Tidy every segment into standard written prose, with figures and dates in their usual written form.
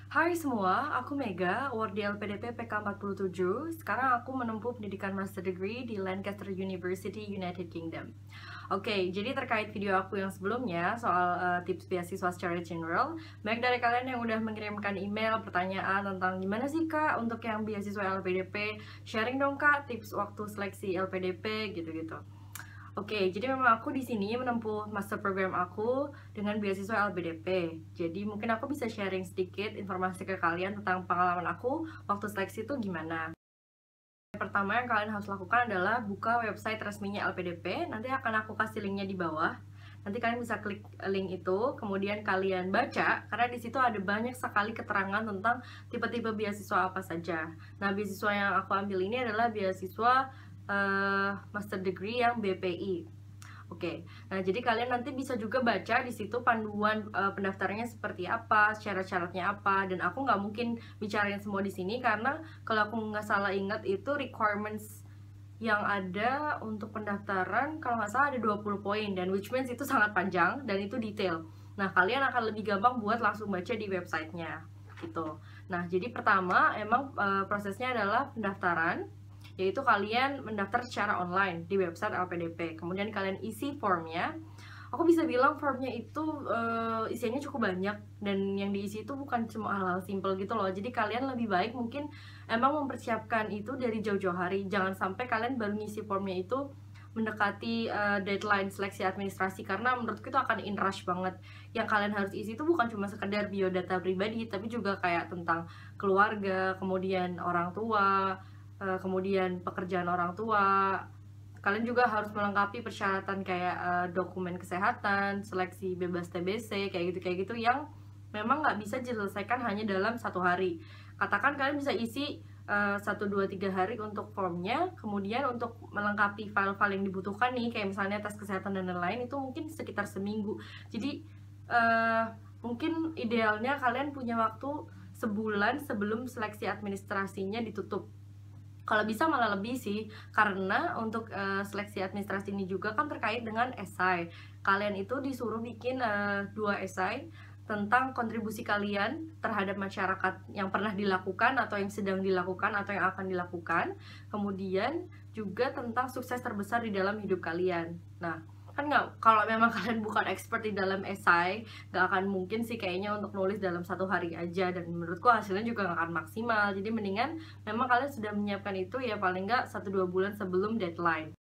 Hai semua, aku Mega, award di LPDP PK47. Sekarang aku menempuh pendidikan master degree di Lancaster University, United Kingdom. Oke, jadi terkait video aku yang sebelumnya soal tips beasiswa secara general, banyak dari kalian yang udah mengirimkan email pertanyaan tentang gimana sih Kak untuk yang beasiswa LPDP, sharing dong Kak tips waktu seleksi LPDP gitu-gitu. Oke, jadi memang aku di sini menempuh master program aku dengan beasiswa LPDP. Jadi mungkin aku bisa sharing sedikit informasi ke kalian tentang pengalaman aku waktu seleksi itu gimana. Yang pertama yang kalian harus lakukan adalah buka website resminya LPDP. Nanti akan aku kasih linknya di bawah. Nanti kalian bisa klik link itu, kemudian kalian baca, karena di situ ada banyak sekali keterangan tentang tipe-tipe beasiswa apa saja. Nah, beasiswa yang aku ambil ini adalah beasiswa master degree yang BPI. Oke, nah jadi kalian nanti bisa juga baca di situ panduan pendaftarannya seperti apa, syarat-syaratnya apa, dan aku nggak mungkin bicarain semua di sini karena kalau aku nggak salah ingat itu requirements yang ada untuk pendaftaran kalau nggak salah ada 20 poin dan which means itu sangat panjang dan itu detail. Nah, kalian akan lebih gampang buat langsung baca di websitenya gitu. Nah, jadi pertama emang prosesnya adalah pendaftaran, yaitu kalian mendaftar secara online di website LPDP. Kemudian kalian isi formnya. Aku bisa bilang formnya itu isiannya cukup banyak dan yang diisi itu bukan cuma hal-hal simple gitu loh. Jadi kalian lebih baik mungkin emang mempersiapkan itu dari jauh-jauh hari. Jangan sampai kalian baru ngisi formnya itu mendekati deadline seleksi administrasi karena menurutku itu akan in rush banget. Yang kalian harus isi itu bukan cuma sekedar biodata pribadi, tapi juga kayak tentang keluarga, kemudian orang tua, kemudian pekerjaan orang tua. Kalian juga harus melengkapi persyaratan kayak dokumen kesehatan, seleksi bebas TBC, kayak gitu yang memang nggak bisa diselesaikan hanya dalam satu hari. Katakan kalian bisa isi 1, 2, 3 hari untuk formnya, kemudian untuk melengkapi file-file yang dibutuhkan nih, kayak misalnya tes kesehatan dan lain-lain, itu mungkin sekitar seminggu. Jadi mungkin idealnya kalian punya waktu sebulan sebelum seleksi administrasinya ditutup. Kalau bisa malah lebih sih, karena untuk seleksi administrasi ini juga kan terkait dengan esai. Kalian itu disuruh bikin 2 esai tentang kontribusi kalian terhadap masyarakat yang pernah dilakukan atau yang sedang dilakukan atau yang akan dilakukan. Kemudian juga tentang sukses terbesar di dalam hidup kalian. Nah, kan nggak, kalau memang kalian bukan expert di dalam esai, nggak akan mungkin sih kayaknya untuk nulis dalam satu hari aja, dan menurutku hasilnya juga nggak akan maksimal. Jadi mendingan memang kalian sudah menyiapkan itu ya paling nggak 1-2 bulan sebelum deadline.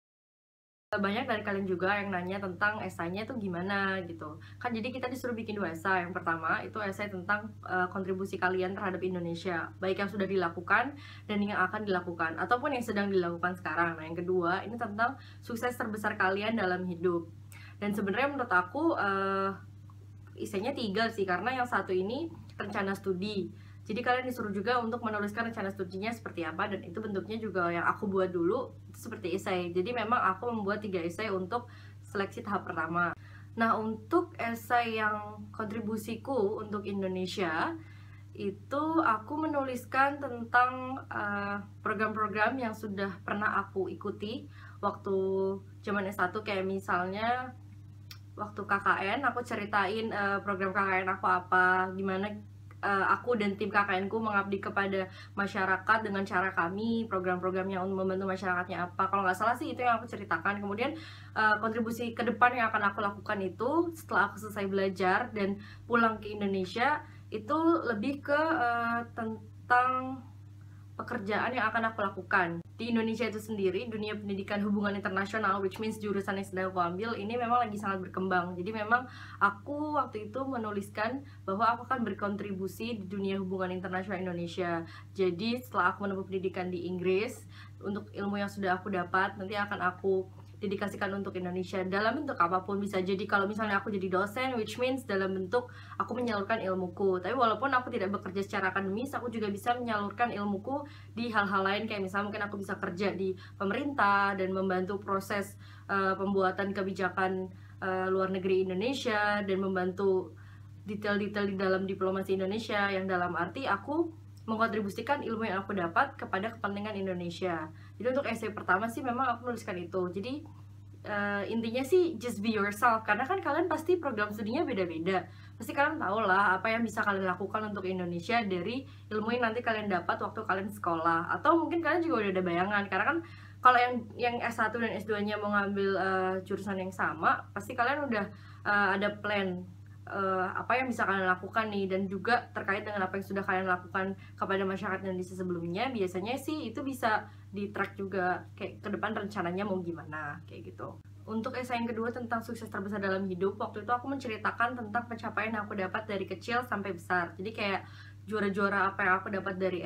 Banyak dari kalian juga yang nanya tentang esainya itu gimana gitu kan. Jadi kita disuruh bikin 2 esai. Yang pertama itu esai tentang kontribusi kalian terhadap Indonesia, baik yang sudah dilakukan dan yang akan dilakukan ataupun yang sedang dilakukan sekarang. Nah, yang kedua ini tentang sukses terbesar kalian dalam hidup. Dan sebenarnya menurut aku isinya 3 sih, karena yang satu ini rencana studi. Jadi kalian disuruh juga untuk menuliskan rencana studinya seperti apa, dan itu bentuknya juga yang aku buat dulu itu seperti esai. Jadi memang aku membuat 3 esai untuk seleksi tahap pertama. Nah, untuk esai yang kontribusiku untuk Indonesia itu aku menuliskan tentang program-program yang sudah pernah aku ikuti waktu zaman S1, kayak misalnya waktu KKN aku ceritain program KKN aku apa, gimana aku dan tim KKN ku mengabdi kepada masyarakat dengan cara kami, program-program yang membantu masyarakatnya apa. Kalau nggak salah sih itu yang aku ceritakan. Kemudian kontribusi ke depan yang akan aku lakukan itu setelah aku selesai belajar dan pulang ke Indonesia itu lebih ke tentang pekerjaan yang akan aku lakukan di Indonesia itu sendiri. Dunia pendidikan hubungan internasional, which means jurusan yang sedang aku ambil ini memang lagi sangat berkembang. Jadi memang aku waktu itu menuliskan bahwa aku akan berkontribusi di dunia hubungan internasional Indonesia. Jadi setelah aku menempuh pendidikan di Inggris, untuk ilmu yang sudah aku dapat nanti akan aku dedikasikan untuk Indonesia dalam bentuk apapun. Bisa jadi kalau misalnya aku jadi dosen, which means dalam bentuk aku menyalurkan ilmuku. Tapi walaupun aku tidak bekerja secara akademis, aku juga bisa menyalurkan ilmuku di hal-hal lain, kayak misalnya mungkin aku bisa kerja di pemerintah dan membantu proses pembuatan kebijakan luar negeri Indonesia dan membantu detail-detail di dalam diplomasi Indonesia, yang dalam arti aku mengkontribusikan ilmu yang aku dapat kepada kepentingan Indonesia. Jadi untuk essay pertama sih memang aku menuliskan itu. Jadi intinya sih just be yourself, karena kan kalian pasti program studinya beda-beda. Pasti kalian tahu lah apa yang bisa kalian lakukan untuk Indonesia dari ilmu yang nanti kalian dapat waktu kalian sekolah. Atau mungkin kalian juga udah ada bayangan, karena kan kalau yang S1 dan S2-nya mau ngambil jurusan yang sama, pasti kalian udah ada plan apa yang bisa kalian lakukan nih, dan juga terkait dengan apa yang sudah kalian lakukan kepada masyarakat Indonesia sebelumnya. Biasanya sih itu bisa di track juga, kayak ke depan rencananya mau gimana, kayak gitu. Untuk essay yang kedua tentang sukses terbesar dalam hidup, waktu itu aku menceritakan tentang pencapaian yang aku dapat dari kecil sampai besar. Jadi kayak juara-juara apa yang aku dapat dari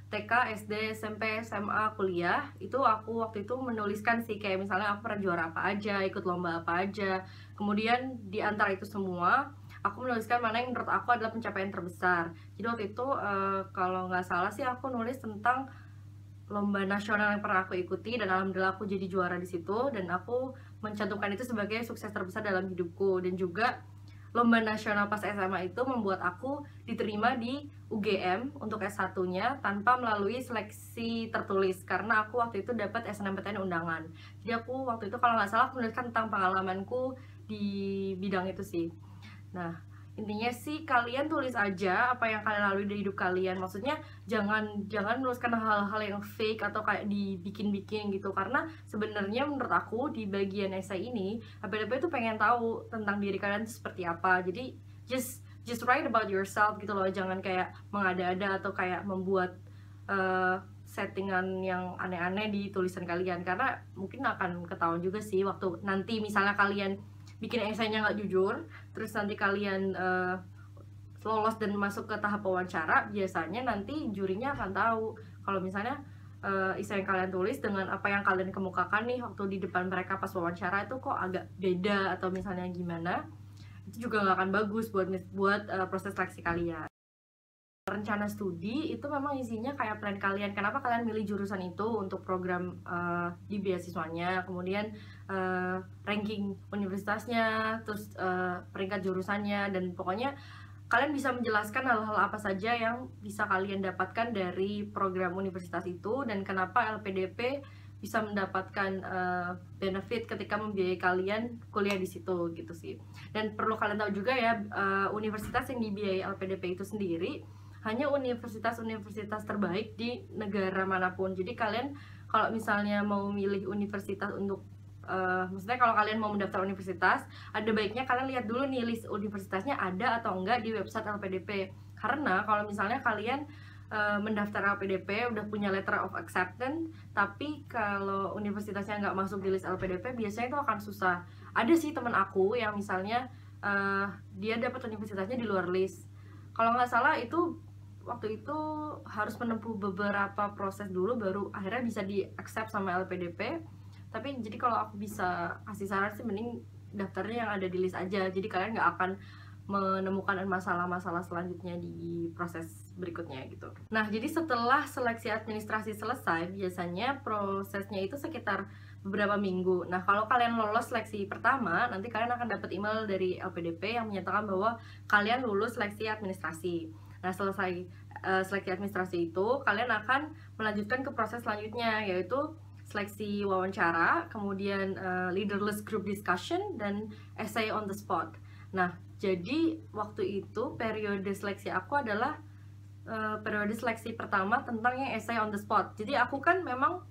TK, SD, SMP, SMA, kuliah. Itu aku waktu itu menuliskan sih, kayak misalnya aku pernah juara apa aja, ikut lomba apa aja. Kemudian di antara itu semua, aku menuliskan mana yang menurut aku adalah pencapaian terbesar. Jadi waktu itu kalau nggak salah sih aku nulis tentang lomba nasional yang pernah aku ikuti, dan alhamdulillah aku jadi juara di situ, dan aku mencantumkan itu sebagai sukses terbesar dalam hidupku. Dan juga lomba nasional pas SMA itu membuat aku diterima di UGM untuk S1-nya tanpa melalui seleksi tertulis, karena aku waktu itu dapat SNMPTN undangan. Jadi aku waktu itu kalau nggak salah menuliskan tentang pengalamanku di bidang itu sih. Nah, intinya sih kalian tulis aja apa yang kalian lalui dari hidup kalian. Maksudnya jangan menuliskan hal-hal yang fake atau kayak dibikin-bikin gitu, karena sebenarnya menurut aku di bagian essay ini LPDP tuh pengen tahu tentang diri kalian tuh seperti apa. Jadi just write about yourself gitu loh, jangan kayak mengada-ada atau kayak membuat settingan yang aneh-aneh di tulisan kalian, karena mungkin akan ketahuan juga sih waktu nanti misalnya kalian bikin esainya nggak jujur, terus nanti kalian lolos dan masuk ke tahap wawancara, biasanya nanti jurinya akan tahu kalau misalnya esai yang kalian tulis dengan apa yang kalian kemukakan nih waktu di depan mereka pas wawancara itu kok agak beda atau misalnya gimana, itu juga nggak akan bagus buat proses seleksi kalian. Rencana studi itu memang isinya kayak plan kalian, kenapa kalian milih jurusan itu untuk program di beasiswanya, kemudian ranking universitasnya, terus peringkat jurusannya, dan pokoknya kalian bisa menjelaskan hal-hal apa saja yang bisa kalian dapatkan dari program universitas itu, dan kenapa LPDP bisa mendapatkan benefit ketika membiayai kalian kuliah di situ gitu sih. Dan perlu kalian tahu juga ya, universitas yang dibiayai LPDP itu sendiri hanya universitas-universitas terbaik di negara manapun. Jadi kalian kalau misalnya mau milih universitas untuk maksudnya kalau kalian mau mendaftar universitas, ada baiknya kalian lihat dulu nih list universitasnya ada atau enggak di website LPDP. Karena kalau misalnya kalian mendaftar LPDP udah punya letter of acceptance, tapi kalau universitasnya nggak masuk di list LPDP, biasanya itu akan susah. Ada sih teman aku yang misalnya dia dapat universitasnya di luar list. Kalau nggak salah itu waktu itu harus menempuh beberapa proses dulu baru akhirnya bisa di accept sama LPDP. Tapi jadi kalau aku bisa kasih saran sih, mending daftarnya yang ada di list aja, jadi kalian nggak akan menemukan masalah-masalah selanjutnya di proses berikutnya gitu. Nah, jadi setelah seleksi administrasi selesai, biasanya prosesnya itu sekitar beberapa minggu. Nah, kalau kalian lolos seleksi pertama, nanti kalian akan dapat email dari LPDP yang menyatakan bahwa kalian lulus seleksi administrasi. Nah, selesai seleksi administrasi itu, kalian akan melanjutkan ke proses selanjutnya, yaitu seleksi wawancara, kemudian leaderless group discussion, dan essay on the spot. Nah, jadi waktu itu periode seleksi aku adalah periode seleksi pertama tentang yang essay on the spot. Jadi aku kan memang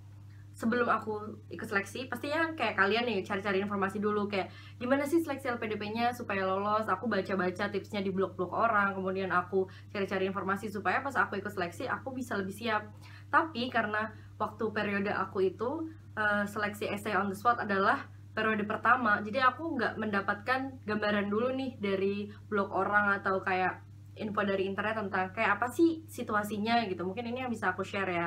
sebelum aku ikut seleksi, pastinya kayak kalian nih cari-cari informasi dulu, kayak gimana sih seleksi LPDP-nya supaya lolos. Aku baca-baca tipsnya di blog-blog orang, kemudian aku cari-cari informasi supaya pas aku ikut seleksi aku bisa lebih siap. Tapi karena waktu periode aku itu seleksi essay on the spot adalah periode pertama, jadi aku nggak mendapatkan gambaran dulu nih dari blog orang atau kayak info dari internet tentang kayak apa sih situasinya gitu. Mungkin ini yang bisa aku share ya.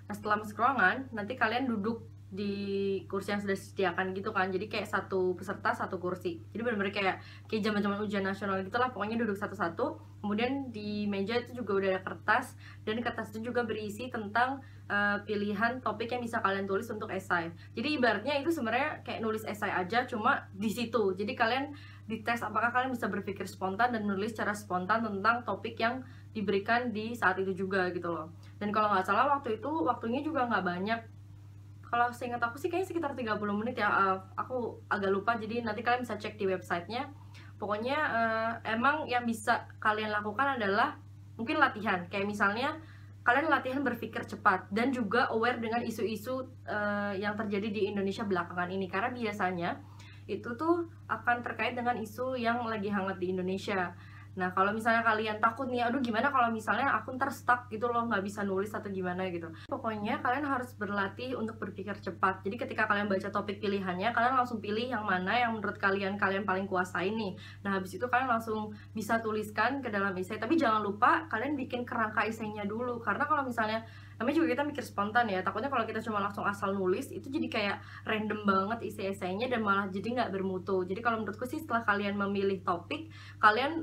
Nah, setelah masuk ruangan, nanti kalian duduk di kursi yang sudah disediakan gitu kan. Jadi kayak satu peserta satu kursi. Jadi benar-benar kayak zaman-zaman ujian nasional gitulah, pokoknya duduk satu-satu. Kemudian di meja itu juga udah ada kertas, dan kertas itu juga berisi tentang pilihan topik yang bisa kalian tulis untuk esai. Jadi ibaratnya itu sebenarnya kayak nulis esai aja, cuma di situ. Jadi kalian dites apakah kalian bisa berpikir spontan dan menulis secara spontan tentang topik yang diberikan di saat itu juga gitu loh. Dan kalau nggak salah waktu itu waktunya juga nggak banyak. Kalau seingat aku sih kayaknya sekitar 30 menit ya. Aku agak lupa, jadi nanti kalian bisa cek di websitenya. Pokoknya emang yang bisa kalian lakukan adalah mungkin latihan. Kayak misalnya kalian latihan berpikir cepat dan juga aware dengan isu-isu yang terjadi di Indonesia belakangan ini. Karena biasanya itu tuh akan terkait dengan isu yang lagi hangat di Indonesia. Nah, kalau misalnya kalian takut nih, aduh gimana kalau misalnya aku ntar stuck gitu loh, nggak bisa nulis atau gimana gitu. Pokoknya kalian harus berlatih untuk berpikir cepat. Jadi ketika kalian baca topik pilihannya, kalian langsung pilih yang mana yang menurut kalian paling kuasain nih. Nah, habis itu kalian langsung bisa tuliskan ke dalam esai. Tapi jangan lupa kalian bikin kerangka esainya dulu. Karena kalau misalnya namanya juga kita mikir spontan ya, takutnya kalau kita cuma langsung asal nulis itu jadi kayak random banget isi esainya dan malah jadi nggak bermutu. Jadi kalau menurutku sih setelah kalian memilih topik, kalian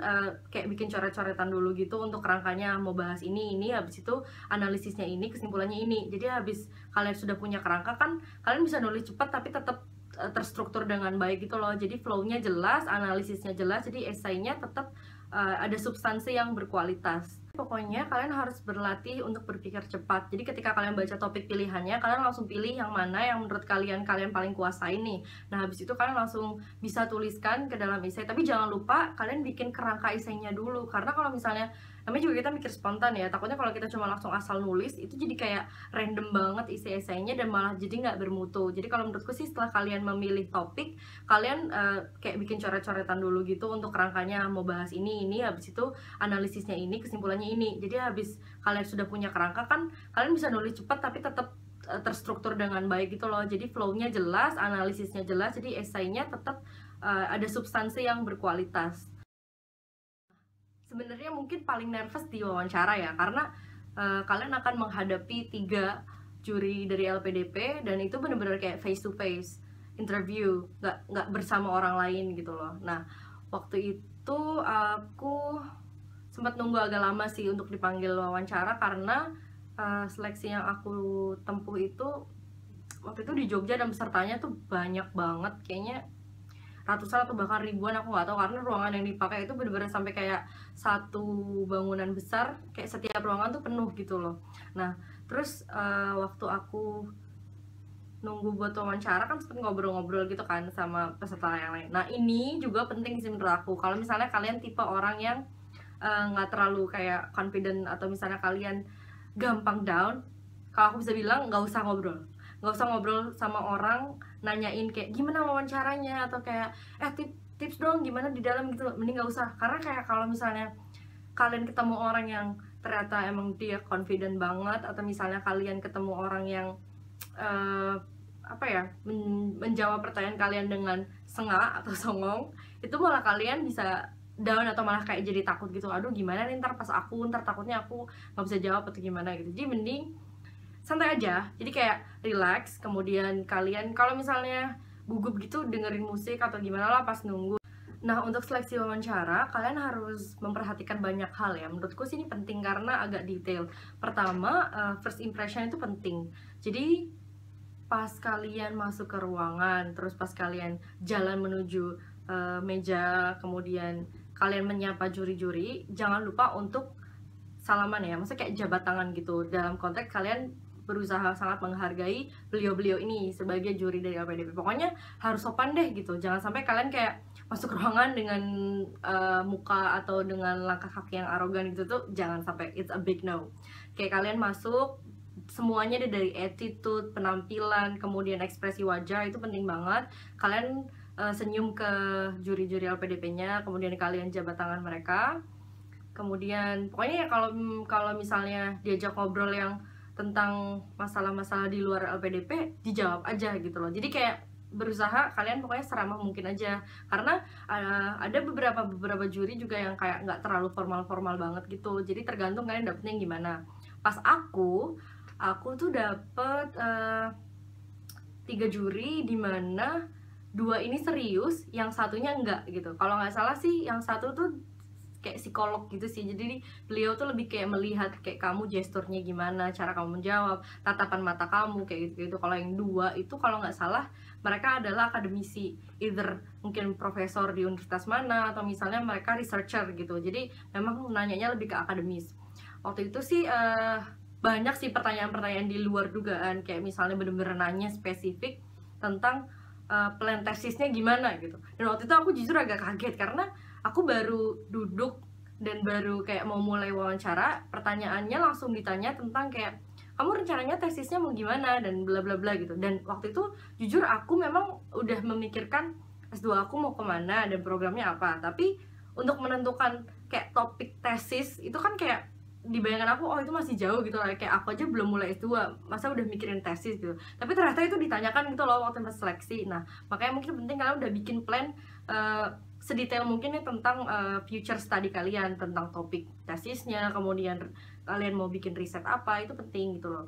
kayak bikin coret-coretan dulu gitu untuk kerangkanya, mau bahas ini, habis itu analisisnya ini, kesimpulannya ini. Jadi habis kalian sudah punya kerangka kan, kalian bisa nulis cepat tapi tetap terstruktur dengan baik gitu loh. Jadi flow-nya jelas, analisisnya jelas, jadi esainya tetap ada substansi yang berkualitas. Pokoknya kalian harus berlatih untuk berpikir cepat. Jadi ketika kalian baca topik pilihannya, kalian langsung pilih yang mana yang menurut kalian paling kuasain nih. Nah, habis itu kalian langsung bisa tuliskan ke dalam esai. Tapi jangan lupa kalian bikin kerangka esainya dulu. Karena kalau misalnya namanya juga kita mikir spontan ya, takutnya kalau kita cuma langsung asal nulis itu jadi kayak random banget isi esainya dan malah jadi nggak bermutu. Jadi kalau menurutku sih setelah kalian memilih topik, kalian kayak bikin coret-coretan dulu gitu untuk kerangkanya, mau bahas ini, habis itu analisisnya ini, kesimpulannya ini. Jadi habis kalian sudah punya kerangka kan, kalian bisa nulis cepat tapi tetap terstruktur dengan baik gitu loh. Jadi flow-nya jelas, analisisnya jelas, jadi esainya tetap ada substansi yang berkualitas. Sebenarnya mungkin paling nervous di wawancara ya, karena kalian akan menghadapi 3 juri dari LPDP dan itu bener-bener kayak face to face interview, nggak bersama orang lain gitu loh. Nah, waktu itu aku sempat nunggu agak lama sih untuk dipanggil wawancara karena seleksi yang aku tempuh itu waktu itu di Jogja dan pesertanya tuh banyak banget, kayaknya ratusan atau bahkan ribuan, aku nggak tahu, karena ruangan yang dipakai itu bener-bener sampai kayak satu bangunan besar, kayak setiap ruangan tuh penuh gitu loh. Nah, terus waktu aku nunggu buat wawancara kan sempet ngobrol-ngobrol gitu kan sama peserta yang lain. Nah, ini juga penting sih menurut aku. Kalau misalnya kalian tipe orang yang nggak terlalu kayak confident atau misalnya kalian gampang down, kalau aku bisa bilang nggak usah ngobrol sama orang, nanyain kayak gimana wawancaranya atau kayak tips dong gimana di dalam gitu, mending nggak usah. Karena kayak kalau misalnya kalian ketemu orang yang ternyata emang dia confident banget, atau misalnya kalian ketemu orang yang menjawab pertanyaan kalian dengan sengak atau songong, itu malah kalian bisa down atau malah kayak jadi takut gitu, aduh gimana nih ntar takutnya aku nggak bisa jawab atau gimana gitu. Jadi mending santai aja, jadi kayak relax. Kemudian kalian kalau misalnya gugup gitu dengerin musik atau gimana lah pas nunggu. Nah, untuk seleksi wawancara kalian harus memperhatikan banyak hal ya, menurutku sih ini penting karena agak detail. Pertama, first impression itu penting. Jadi pas kalian masuk ke ruangan, terus pas kalian jalan menuju meja, kemudian kalian menyapa juri-juri, jangan lupa untuk salaman ya, maksudnya kayak jabat tangan gitu, dalam konteks kalian berusaha sangat menghargai beliau-beliau ini sebagai juri dari LPDP. Pokoknya harus sopan deh gitu, jangan sampai kalian kayak masuk ruangan dengan muka atau dengan langkah kaki yang arogan gitu tuh, jangan sampai, it's a big no. Kayak kalian masuk semuanya deh, dari attitude, penampilan, kemudian ekspresi wajah, itu penting banget. Kalian senyum ke juri-juri LPDP-nya, kemudian kalian jabat tangan mereka. Kemudian pokoknya ya kalau misalnya diajak ngobrol yang tentang masalah-masalah di luar LPDP, dijawab aja gitu loh. Jadi kayak berusaha kalian pokoknya seramah mungkin aja, karena ada beberapa juri juga yang kayak nggak terlalu formal banget gitu. Jadi tergantung kalian dapetnya yang gimana. Pas aku tuh dapet 3 juri, dimana 2 ini serius, yang satunya enggak gitu. Kalau nggak salah sih yang satu tuh kayak psikolog gitu sih, jadi beliau tuh lebih kayak melihat kayak kamu gesturnya gimana, cara kamu menjawab, tatapan mata kamu kayak gitu. Kalau yang 2 itu kalau nggak salah mereka adalah akademisi, either mungkin profesor di universitas mana atau misalnya mereka researcher gitu. Jadi memang nanyanya lebih ke akademis. Waktu itu sih banyak sih pertanyaan-pertanyaan di luar dugaan, kayak misalnya bener-bener nanya spesifik tentang plan tesisnya gimana gitu. Dan waktu itu aku jujur agak kaget karena aku baru duduk dan baru kayak mau mulai wawancara, pertanyaannya langsung ditanya tentang kayak kamu rencananya tesisnya mau gimana dan bla bla bla gitu. Dan waktu itu jujur aku memang udah memikirkan S2 aku mau kemana dan programnya apa, tapi untuk menentukan kayak topik tesis itu kan kayak di bayangan aku, oh itu masih jauh gitu lah, kayak aku aja belum mulai S2 masa udah mikirin tesis gitu. Tapi ternyata itu ditanyakan gitu loh waktu pas seleksi. Nah makanya mungkin penting kalian udah bikin plan sedetail mungkin ya tentang future study kalian, tentang topik tesisnya, kemudian kalian mau bikin riset apa, itu penting gitu loh.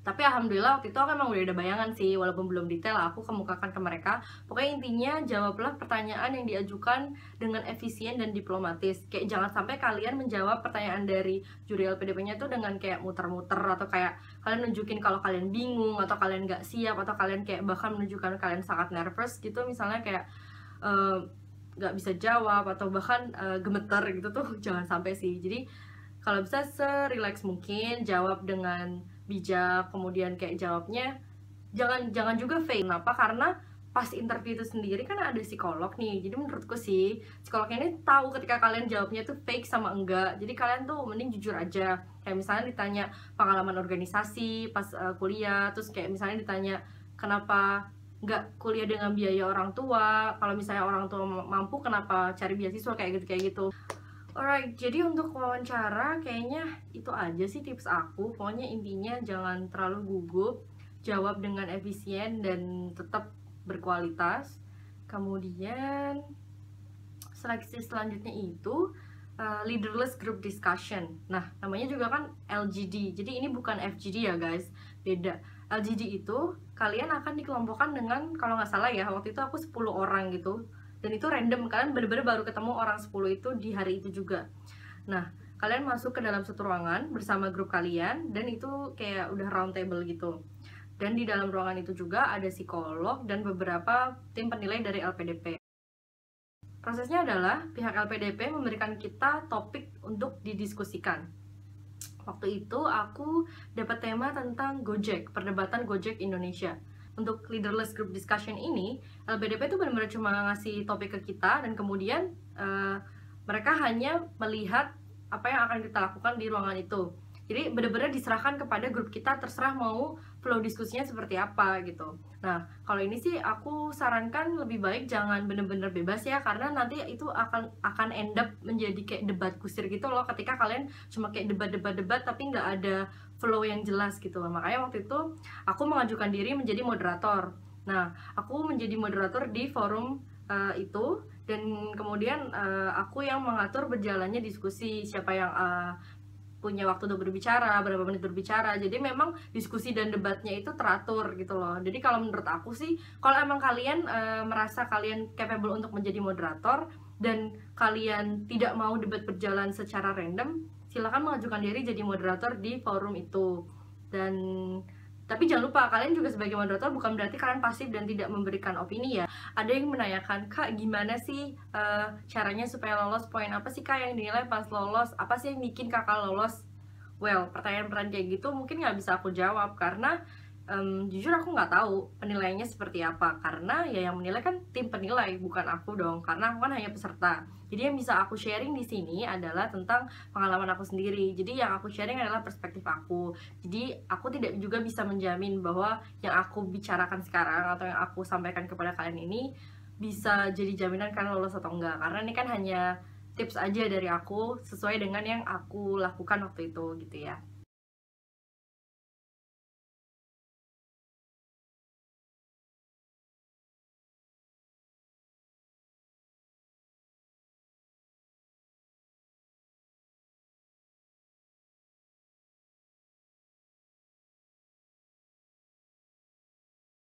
Tapi alhamdulillah waktu itu aku emang udah ada bayangan sih, walaupun belum detail aku kemukakan ke mereka. Pokoknya intinya jawablah pertanyaan yang diajukan dengan efisien dan diplomatis. Kayak jangan sampai kalian menjawab pertanyaan dari juri LPDP-nya tuh dengan kayak muter-muter, atau kayak kalian nunjukin kalau kalian bingung, atau kalian gak siap, atau kalian kayak bahkan menunjukkan kalian sangat nervous gitu, misalnya kayak gak bisa jawab, atau bahkan gemeter gitu tuh jangan sampai sih. Jadi kalau bisa se-relax mungkin, jawab dengan bijak, kemudian kayak jawabnya jangan juga fake. Kenapa? Karena pas interview itu sendiri kan ada psikolog nih, jadi menurutku sih psikolognya ini tahu ketika kalian jawabnya tuh fake sama enggak. Jadi kalian tuh mending jujur aja. Kayak misalnya ditanya pengalaman organisasi pas kuliah, terus kayak misalnya ditanya kenapa nggak kuliah dengan biaya orang tua, kalau misalnya orang tua mampu kenapa cari beasiswa, kayak gitu. Alright, jadi untuk wawancara kayaknya itu aja sih tips aku. Pokoknya intinya jangan terlalu gugup, jawab dengan efisien dan tetap berkualitas. Kemudian seleksi selanjutnya itu leaderless group discussion. Nah, namanya juga kan LGD. Jadi ini bukan FGD ya guys, beda. LGD itu kalian akan dikelompokkan dengan, kalau nggak salah ya, waktu itu aku 10 orang gitu. Dan itu random, kalian bener-bener baru ketemu orang 10 itu di hari itu juga. Nah, kalian masuk ke dalam satu ruangan bersama grup kalian, dan itu kayak udah round table gitu. Dan di dalam ruangan itu juga ada psikolog dan beberapa tim penilai dari LPDP. Prosesnya adalah pihak LPDP memberikan kita topik untuk didiskusikan. Waktu itu aku dapat tema tentang Gojek, perdebatan Gojek Indonesia. Untuk leaderless group discussion ini, LPDP itu benar-benar cuma ngasih topik ke kita, dan kemudian mereka hanya melihat apa yang akan kita lakukan di ruangan itu. Jadi benar-benar diserahkan kepada grup kita, terserah mau flow diskusinya seperti apa gitu. Nah, kalau ini sih aku sarankan lebih baik jangan benar-benar bebas ya, karena nanti itu akan end up menjadi kayak debat kusir gitu loh, ketika kalian cuma kayak debat tapi nggak ada flow yang jelas gitu loh. Makanya waktu itu aku mengajukan diri menjadi moderator. Nah, aku menjadi moderator di forum itu, dan kemudian aku yang mengatur berjalannya diskusi, siapa yang punya waktu untuk berbicara, berapa menit berbicara. Jadi memang diskusi dan debatnya itu teratur gitu loh. Jadi kalau menurut aku sih, kalau emang kalian merasa kalian capable untuk menjadi moderator dan kalian tidak mau debat berjalan secara random, silakan mengajukan diri jadi moderator di forum itu. Dan tapi jangan lupa, kalian juga sebagai moderator bukan berarti kalian pasif dan tidak memberikan opini ya. Ada yang menanyakan, Kak gimana sih caranya supaya lolos, poin apa sih Kak yang dinilai pas lolos, apa sih yang bikin kakak lolos? Well, pertanyaan-pertanyaan kayak gitu mungkin nggak bisa aku jawab, karena jujur aku nggak tahu penilaiannya seperti apa, karena ya yang menilai kan tim penilai, bukan aku dong, karena aku kan hanya peserta. Jadi yang bisa aku sharing di sini adalah tentang pengalaman aku sendiri. Jadi yang aku sharing adalah perspektif aku. Jadi aku tidak juga bisa menjamin bahwa yang aku bicarakan sekarang atau yang aku sampaikan kepada kalian ini bisa jadi jaminan kalian lolos atau enggak, karena ini kan hanya tips aja dari aku sesuai dengan yang aku lakukan waktu itu gitu ya.